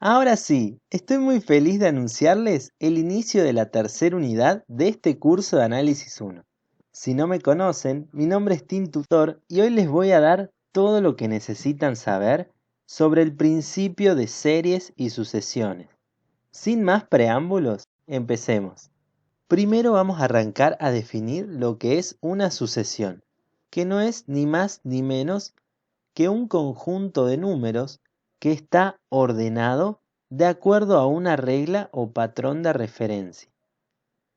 Ahora sí, estoy muy feliz de anunciarles el inicio de la tercera unidad de este curso de Análisis 1. Si no me conocen, mi nombre es Tim Tutor y hoy les voy a dar todo lo que necesitan saber sobre el principio de series y sucesiones. Sin más preámbulos, empecemos. Primero vamos a arrancar a definir lo que es una sucesión, que no es ni más ni menos que un conjunto de números que está ordenado de acuerdo a una regla o patrón de referencia.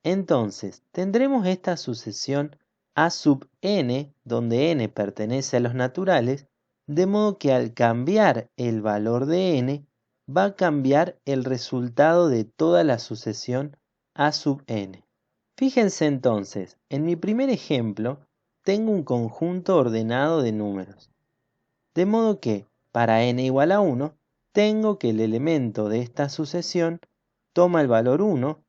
Entonces, tendremos esta sucesión A sub n, donde n pertenece a los naturales, de modo que al cambiar el valor de n, va a cambiar el resultado de toda la sucesión A sub n. Fíjense entonces, en mi primer ejemplo, tengo un conjunto ordenado de números. De modo que, para n igual a 1, tengo que el elemento de esta sucesión toma el valor 1,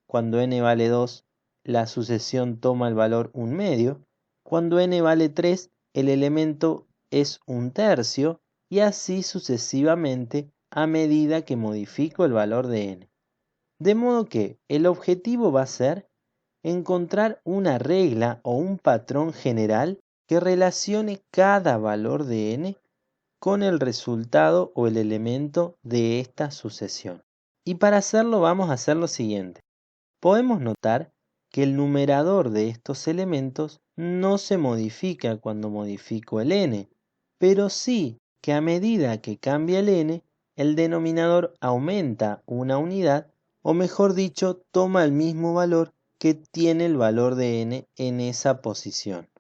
cuando n vale 2, la sucesión toma el valor 1 medio, cuando n vale 3, el elemento es 1 tercio, y así sucesivamente a medida que modifico el valor de n. De modo que el objetivo va a ser encontrar una regla o un patrón general que relacione cada valor de n con el resultado o el elemento de esta sucesión. Y para hacerlo vamos a hacer lo siguiente. Podemos notar que el numerador de estos elementos no se modifica cuando modifico el n, pero sí que a medida que cambia el n, el denominador aumenta una unidad, o mejor dicho, toma el mismo valor que tiene el valor de n en esa posición.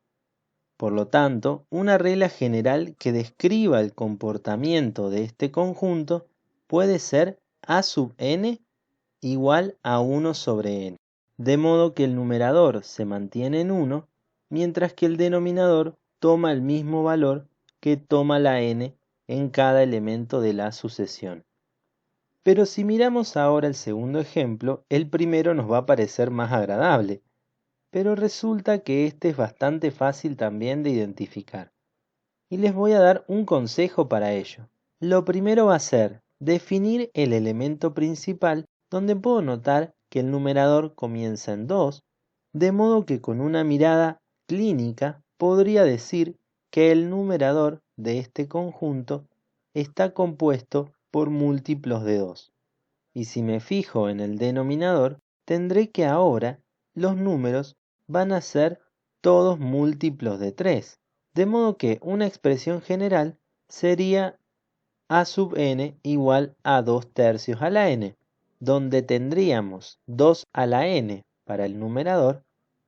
Por lo tanto, una regla general que describa el comportamiento de este conjunto puede ser A sub n igual a 1 sobre n, de modo que el numerador se mantiene en 1, mientras que el denominador toma el mismo valor que toma la n en cada elemento de la sucesión. Pero si miramos ahora el segundo ejemplo, el primero nos va a parecer más agradable, pero resulta que este es bastante fácil también de identificar. Y les voy a dar un consejo para ello. Lo primero va a ser definir el elemento principal, donde puedo notar que el numerador comienza en 2, de modo que con una mirada clínica podría decir que el numerador de este conjunto está compuesto por múltiplos de 2. Y si me fijo en el denominador, tendré que ahora los números van a ser todos múltiplos de 3. De modo que una expresión general sería A sub n igual a 2 tercios a la n, donde tendríamos 2 a la n para el numerador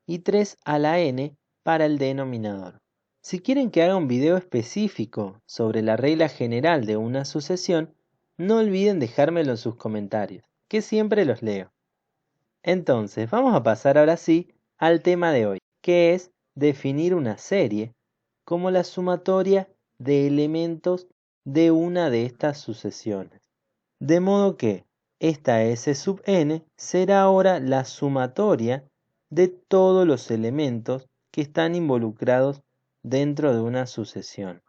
y 3 a la n para el denominador. Si quieren que haga un video específico sobre la regla general de una sucesión, no olviden dejármelo en sus comentarios, que siempre los leo. Entonces, vamos a pasar ahora sí al tema de hoy, que es definir una serie como la sumatoria de elementos de una de estas sucesiones. De modo que esta S sub n será ahora la sumatoria de todos los elementos que están involucrados dentro de una sucesión.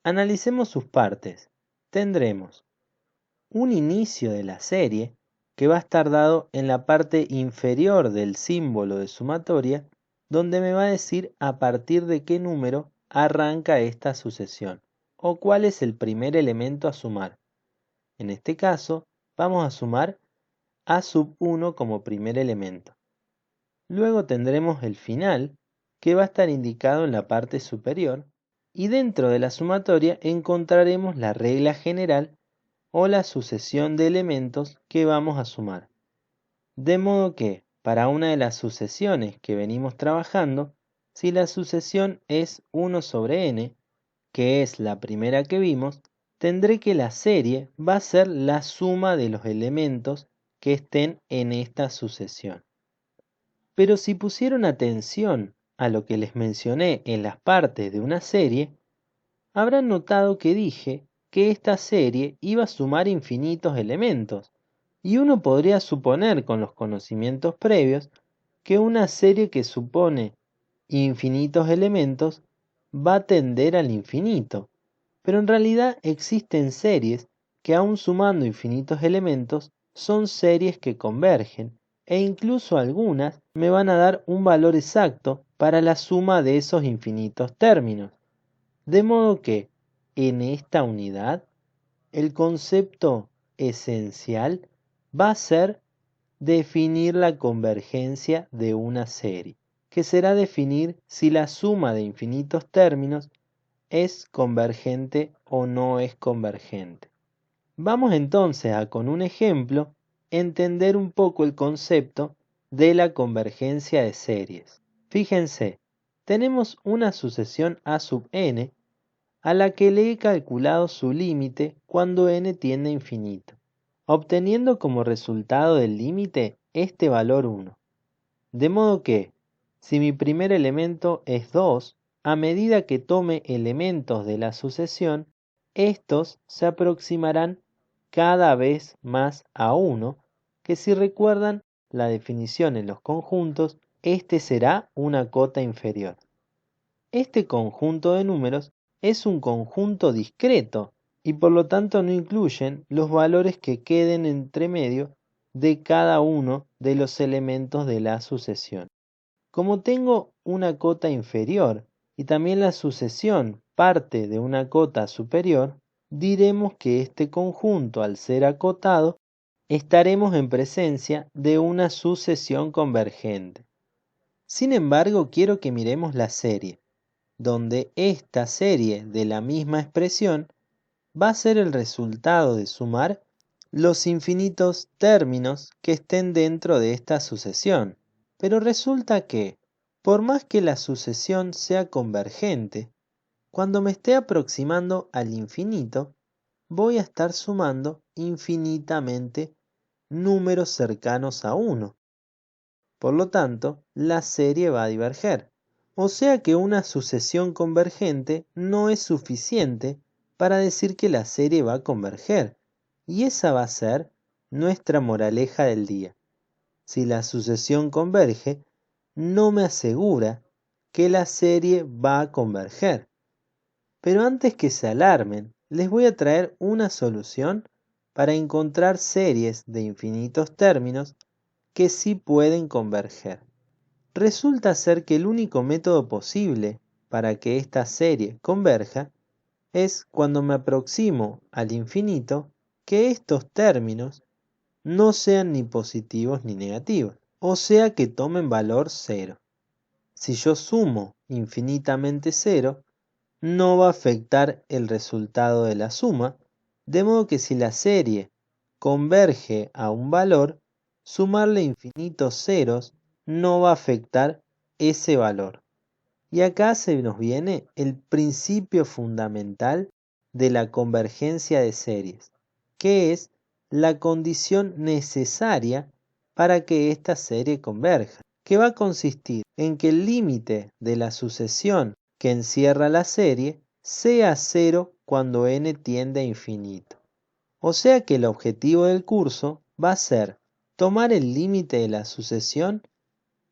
Analicemos sus partes. Tendremos un inicio de la serie que va a estar dado en la parte inferior del símbolo de sumatoria, donde me va a decir a partir de qué número arranca esta sucesión o cuál es el primer elemento a sumar. En este caso, vamos a sumar A sub 1 como primer elemento. Luego tendremos el final, que va a estar indicado en la parte superior, y dentro de la sumatoria encontraremos la regla general o la sucesión de elementos que vamos a sumar. De modo que, para una de las sucesiones que venimos trabajando, si la sucesión es 1 sobre n, que es la primera que vimos, tendré que la serie va a ser la suma de los elementos que estén en esta sucesión. Pero si pusieron atención a lo que les mencioné en las partes de una serie, habrán notado que dije que esta serie iba a sumar infinitos elementos, y uno podría suponer con los conocimientos previos que una serie que supone infinitos elementos va a tender al infinito, pero en realidad existen series que aún sumando infinitos elementos, son series que convergen, e incluso algunas me van a dar un valor exacto para la suma de esos infinitos términos. De modo que, en esta unidad, el concepto esencial va a ser definir la convergencia de una serie, que será definir si la suma de infinitos términos es convergente o no es convergente. Vamos entonces a, con un ejemplo, entender un poco el concepto de la convergencia de series. Fíjense, tenemos una sucesión A sub n a la que le he calculado su límite cuando n tiende a infinito, obteniendo como resultado del límite este valor 1. De modo que, si mi primer elemento es 2, a medida que tome elementos de la sucesión, estos se aproximarán cada vez más a 1, que si recuerdan la definición en los conjuntos, este será una cota inferior. Este conjunto de números es un conjunto discreto y por lo tanto no incluyen los valores que queden entre medio de cada uno de los elementos de la sucesión. Como tengo una cota inferior y también la sucesión parte de una cota superior, diremos que este conjunto, al ser acotado, estaremos en presencia de una sucesión convergente. Sin embargo, quiero que miremos la serie, donde esta serie de la misma expresión va a ser el resultado de sumar los infinitos términos que estén dentro de esta sucesión. Pero resulta que, por más que la sucesión sea convergente, cuando me esté aproximando al infinito, voy a estar sumando infinitamente números cercanos a 1. Por lo tanto, la serie va a diverger. O sea que una sucesión convergente no es suficiente para decir que la serie va a converger. Y esa va a ser nuestra moraleja del día. Si la sucesión converge, no me asegura que la serie va a converger. Pero antes que se alarmen, les voy a traer una solución para encontrar series de infinitos términos que sí pueden converger. Resulta ser que el único método posible para que esta serie converja es cuando me aproximo al infinito que estos términos no sean ni positivos ni negativos, o sea que tomen valor 0. Si yo sumo infinitamente 0, no va a afectar el resultado de la suma, de modo que si la serie converge a un valor, sumarle infinitos ceros no va a afectar ese valor. Y acá se nos viene el principio fundamental de la convergencia de series, que es la condición necesaria para que esta serie converja, que va a consistir en que el límite de la sucesión que encierra la serie sea 0 cuando n tiende a infinito. O sea que el objetivo del curso va a ser tomar el límite de la sucesión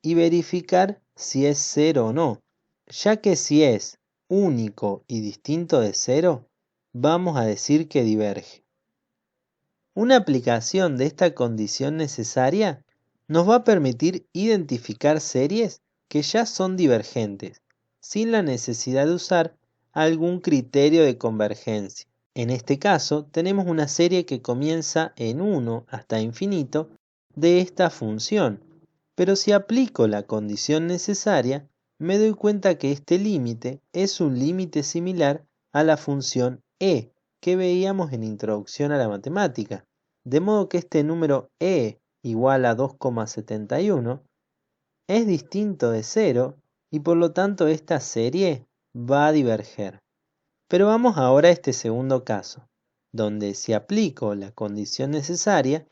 y verificar si es 0 o no, ya que si es único y distinto de 0, vamos a decir que diverge. Una aplicación de esta condición necesaria nos va a permitir identificar series que ya son divergentes, sin la necesidad de usar algún criterio de convergencia. En este caso, tenemos una serie que comienza en 1 hasta infinito de esta función, pero si aplico la condición necesaria, me doy cuenta que este límite es un límite similar a la función e que veíamos en Introducción a la Matemática, de modo que este número e igual a 2,71 es distinto de 0 y por lo tanto esta serie va a diverger. Pero vamos ahora a este segundo caso, donde si aplico la condición necesaria,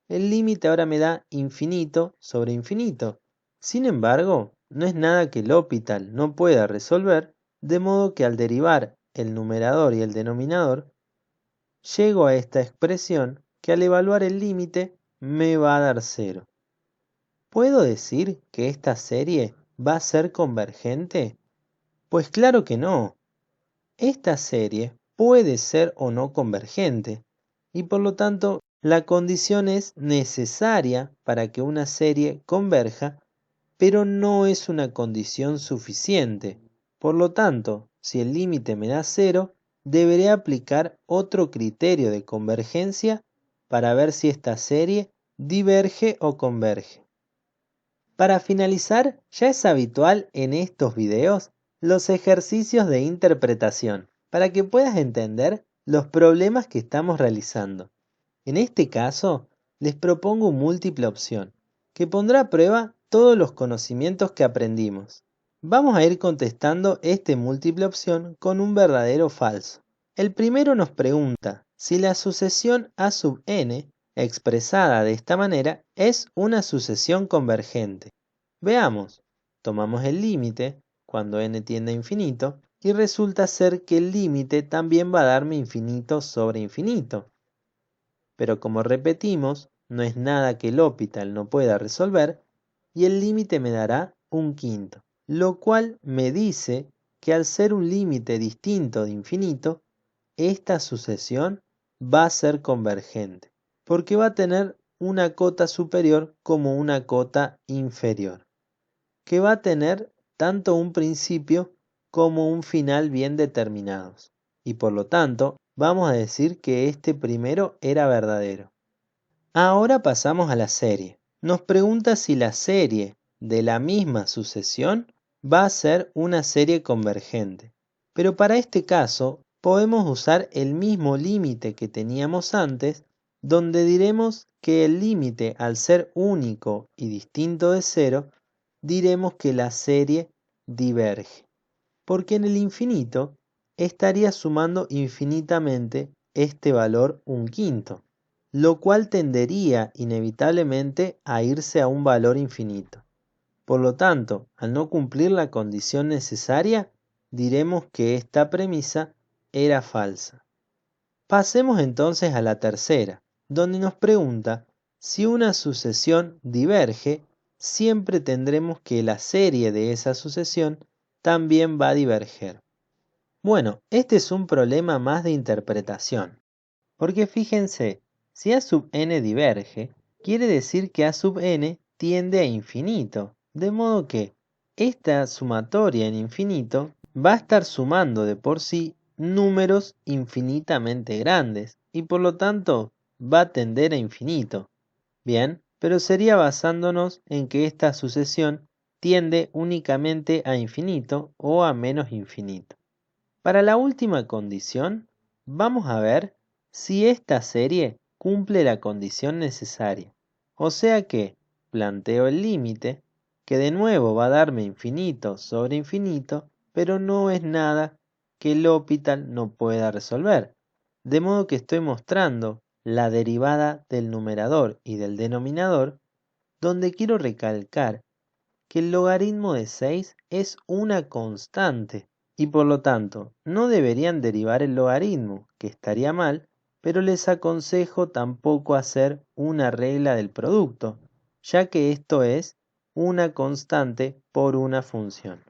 el límite ahora me da infinito sobre infinito. Sin embargo, no es nada que L'Hopital no pueda resolver, de modo que al derivar el numerador y el denominador, llego a esta expresión que al evaluar el límite me va a dar 0. ¿Puedo decir que esta serie va a ser convergente? Pues claro que no. Esta serie puede ser o no convergente, y por lo tanto la condición es necesaria para que una serie converja, pero no es una condición suficiente. Por lo tanto, si el límite me da 0, deberé aplicar otro criterio de convergencia para ver si esta serie diverge o converge. Para finalizar, ya es habitual en estos videos los ejercicios de interpretación para que puedas entender los problemas que estamos realizando. En este caso, les propongo múltiple opción, que pondrá a prueba todos los conocimientos que aprendimos. Vamos a ir contestando esta múltiple opción con un verdadero o falso. El primero nos pregunta si la sucesión A sub n, expresada de esta manera, es una sucesión convergente. Veamos, tomamos el límite cuando n tiende a infinito y resulta ser que el límite también va a darme infinito sobre infinito. Pero como repetimos, no es nada que L'Hopital no pueda resolver y el límite me dará un quinto, lo cual me dice que al ser un límite distinto de infinito, esta sucesión va a ser convergente, porque va a tener una cota superior como una cota inferior, que va a tener tanto un principio como un final bien determinados, y por lo tanto vamos a decir que este primero era verdadero. Ahora pasamos a la serie. Nos pregunta si la serie de la misma sucesión va a ser una serie convergente. Pero para este caso podemos usar el mismo límite que teníamos antes, donde diremos que el límite al ser único y distinto de 0, diremos que la serie diverge. Porque en el infinito estaría sumando infinitamente este valor un quinto, lo cual tendería inevitablemente a irse a un valor infinito. Por lo tanto, al no cumplir la condición necesaria, diremos que esta premisa era falsa. Pasemos entonces a la tercera, donde nos pregunta si una sucesión diverge, siempre tendremos que la serie de esa sucesión también va a diverger. Bueno, este es un problema más de interpretación, porque fíjense, si A sub n diverge, quiere decir que A sub n tiende a infinito, de modo que esta sumatoria en infinito va a estar sumando de por sí números infinitamente grandes y por lo tanto va a tender a infinito. Bien, pero sería basándonos en que esta sucesión tiende únicamente a infinito o a menos infinito. Para la última condición, vamos a ver si esta serie cumple la condición necesaria. O sea que planteo el límite, que de nuevo va a darme infinito sobre infinito, pero no es nada que L'Hopital no pueda resolver. De modo que estoy mostrando la derivada del numerador y del denominador, donde quiero recalcar que el logaritmo de 6 es una constante y por lo tanto no deberían derivar el logaritmo, que estaría mal, pero les aconsejo tampoco hacer una regla del producto, ya que esto es una constante por una función.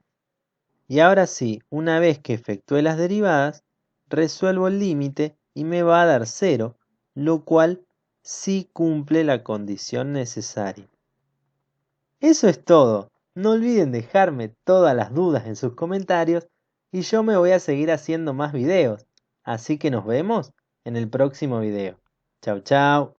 Y ahora sí, una vez que efectué las derivadas, resuelvo el límite y me va a dar 0, lo cual sí cumple la condición necesaria. Eso es todo. No olviden dejarme todas las dudas en sus comentarios y yo me voy a seguir haciendo más videos. Así que nos vemos en el próximo video. Chau chau.